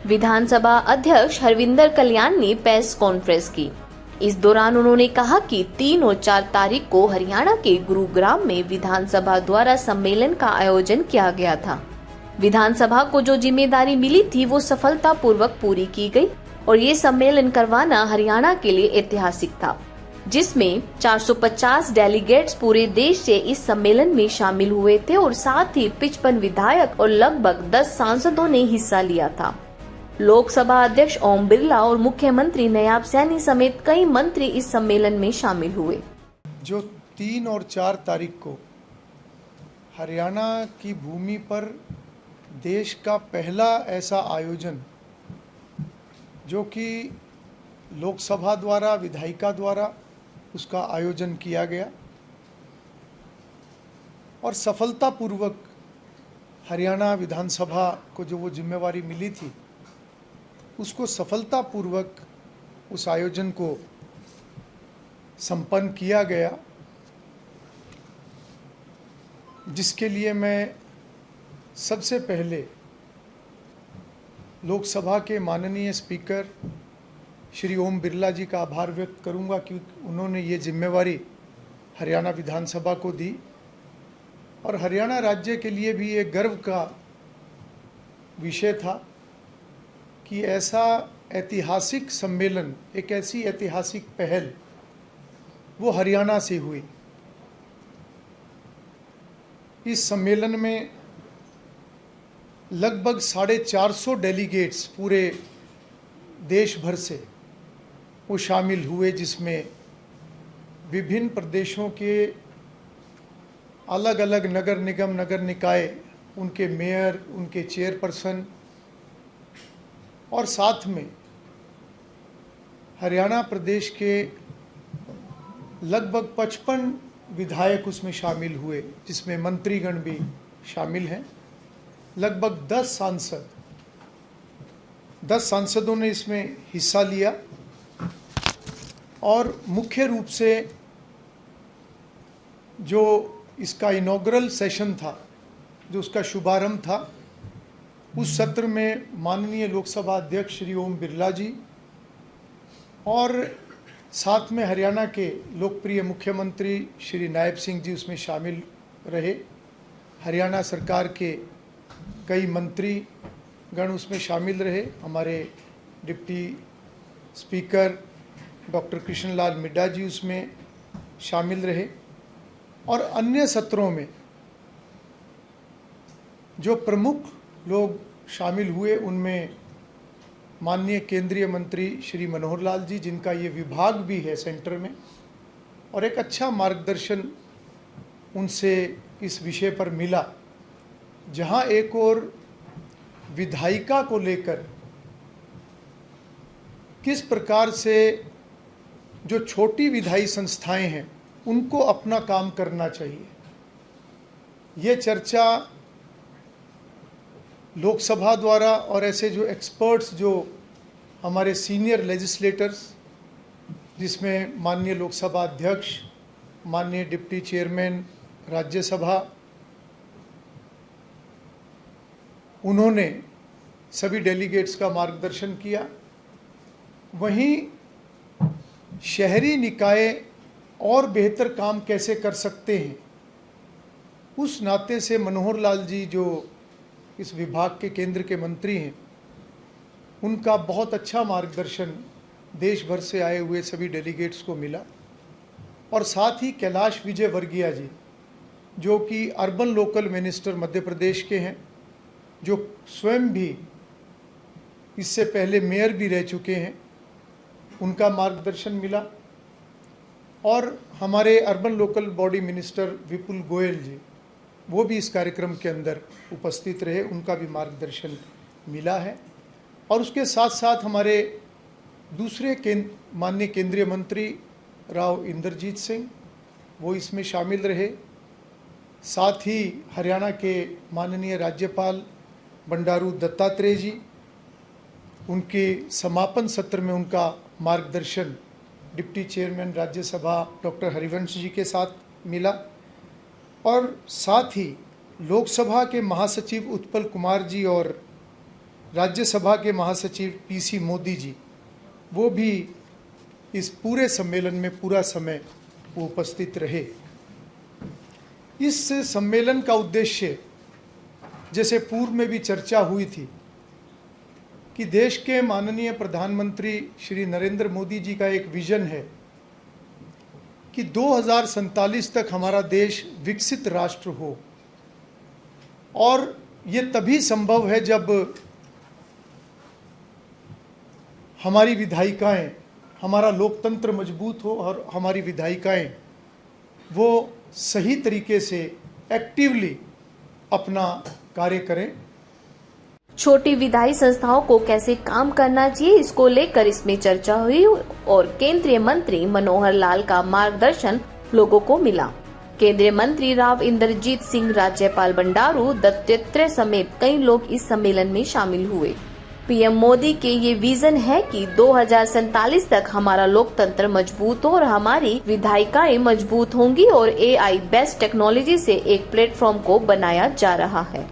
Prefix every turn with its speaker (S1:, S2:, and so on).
S1: विधानसभा अध्यक्ष हरविंदर कल्याण ने press conference की। इस दौरान उन्होंने कहा कि 3 और 4 तारीख को हरियाणा के गुरुग्राम में विधानसभा द्वारा सम्मेलन का आयोजन किया गया था। विधानसभा को जो जिम्मेदारी मिली थी वो सफलतापूर्वक पूरी की गई और ये सम्मेलन करवाना हरियाणा के लिए ऐतिहासिक था, जिसमें 450 डेलीगेट्स पूरे देश से इस सम्मेलन में शामिल हुए थे और साथ ही 55 विधायक और लगभग 10 सांसदों ने हिस्सा लिया था। लोकसभा अध्यक्ष ओम बिरला और मुख्यमंत्री नायब सैनी समेत कई मंत्री इस सम्मेलन में शामिल हुए।
S2: जो 3 और 4 तारीख को हरियाणा की भूमि पर देश का पहला ऐसा आयोजन जो कि लोकसभा द्वारा, विधायिका द्वारा उसका आयोजन किया गया और सफलतापूर्वक हरियाणा विधानसभा को जो वो जिम्मेवारी मिली थी उसको सफलतापूर्वक उस आयोजन को संपन्न किया गया, जिसके लिए मैं सबसे पहले लोकसभा के माननीय स्पीकर श्री ओम बिरला जी का आभार व्यक्त करूंगा कि उन्होंने ये जिम्मेवारी हरियाणा विधानसभा को दी और हरियाणा राज्य के लिए भी ये गर्व का विषय था कि ऐसा ऐतिहासिक सम्मेलन, एक ऐसी ऐतिहासिक पहल वो हरियाणा से हुई। इस सम्मेलन में लगभग 450 डेलीगेट्स पूरे देश भर से वो शामिल हुए, जिसमें विभिन्न प्रदेशों के अलग अलग नगर निगम, नगर निकाय, उनके मेयर, उनके चेयरपर्सन और साथ में हरियाणा प्रदेश के लगभग 55 विधायक उसमें शामिल हुए, जिसमें मंत्रीगण भी शामिल हैं। लगभग 10 सांसदों ने इसमें हिस्सा लिया और मुख्य रूप से जो इसका इनॉग्रल सेशन था, जो उसका शुभारंभ था, उस सत्र में माननीय लोकसभा अध्यक्ष श्री ओम बिरला जी और साथ में हरियाणा के लोकप्रिय मुख्यमंत्री श्री नायब सिंह जी उसमें शामिल रहे। हरियाणा सरकार के कई मंत्री गण उसमें शामिल रहे। हमारे deputy speaker doctor Krishanlal Middha ji उसमें शामिल रहे और अन्य सत्रों में जो प्रमुख लोग शामिल हुए उनमें माननीय केंद्रीय मंत्री श्री मनोहर लाल जी, जिनका ये विभाग भी है सेंटर में, और एक अच्छा मार्गदर्शन उनसे इस विषय पर मिला, जहां एक और विधायिका को लेकर किस प्रकार से जो छोटी विधायी संस्थाएं हैं उनको अपना काम करना चाहिए, ये चर्चा लोकसभा द्वारा और ऐसे जो एक्सपर्ट्स, जो हमारे सीनियर लेजिस्लेटर्स, जिसमें माननीय लोकसभा अध्यक्ष, माननीय डिप्टी चेयरमैन राज्यसभा, उन्होंने सभी डेलीगेट्स का मार्गदर्शन किया। वहीं शहरी निकाय और बेहतर काम कैसे कर सकते हैं, उस नाते से मनोहर लाल जी जो इस विभाग के केंद्र के मंत्री हैं, उनका बहुत अच्छा मार्गदर्शन देश भर से आए हुए सभी डेलीगेट्स को मिला। और साथ ही कैलाश विजय वर्गीय जी, जो कि urban local minister Madhya Pradesh के हैं, जो स्वयं भी इससे पहले मेयर भी रह चुके हैं, उनका मार्गदर्शन मिला। और हमारे urban local body minister Vipul Goyal जी, वो भी इस कार्यक्रम के अंदर उपस्थित रहे, उनका भी मार्गदर्शन मिला है। और उसके साथ साथ हमारे दूसरे माननीय केंद्रीय मंत्री राव इंद्रजीत सिंह, वो इसमें शामिल रहे। साथ ही हरियाणा के माननीय राज्यपाल बंडारू दत्तात्रेय जी, उनके समापन सत्र में उनका मार्गदर्शन deputy chairman Rajya Sabha doctor Harivansh ji के साथ मिला। और साथ ही लोकसभा के महासचिव उत्पल कुमार जी और राज्यसभा के महासचिव पीसी मोदी जी, वो भी इस पूरे सम्मेलन में पूरा समय वो उपस्थित रहे। इस सम्मेलन का उद्देश्य, जैसे पूर्व में भी चर्चा हुई थी, कि देश के माननीय प्रधानमंत्री श्री नरेंद्र मोदी जी का एक विजन है कि 2047 तक हमारा देश विकसित राष्ट्र हो, और ये तभी संभव है जब हमारी विधायिकाएं, हमारा लोकतंत्र मजबूत हो और हमारी विधायिकाएं वो सही तरीके से एक्टिवली अपना कार्य करें।
S1: छोटी विधायी संस्थाओं को कैसे काम करना चाहिए, इसको लेकर इसमें चर्चा हुई और केंद्रीय मंत्री मनोहर लाल का मार्गदर्शन लोगों को मिला। केंद्रीय मंत्री राव इंद्रजीत सिंह, राज्यपाल बंडारू दत्तात्रेय समेत कई लोग इस सम्मेलन में शामिल हुए। पीएम मोदी के ये विजन है कि 2047 तक हमारा लोकतंत्र मजबूत हो और हमारी विधायिकाएं मजबूत होंगी और AI बेस्ड टेक्नोलॉजी से एक प्लेटफॉर्म को बनाया जा रहा है।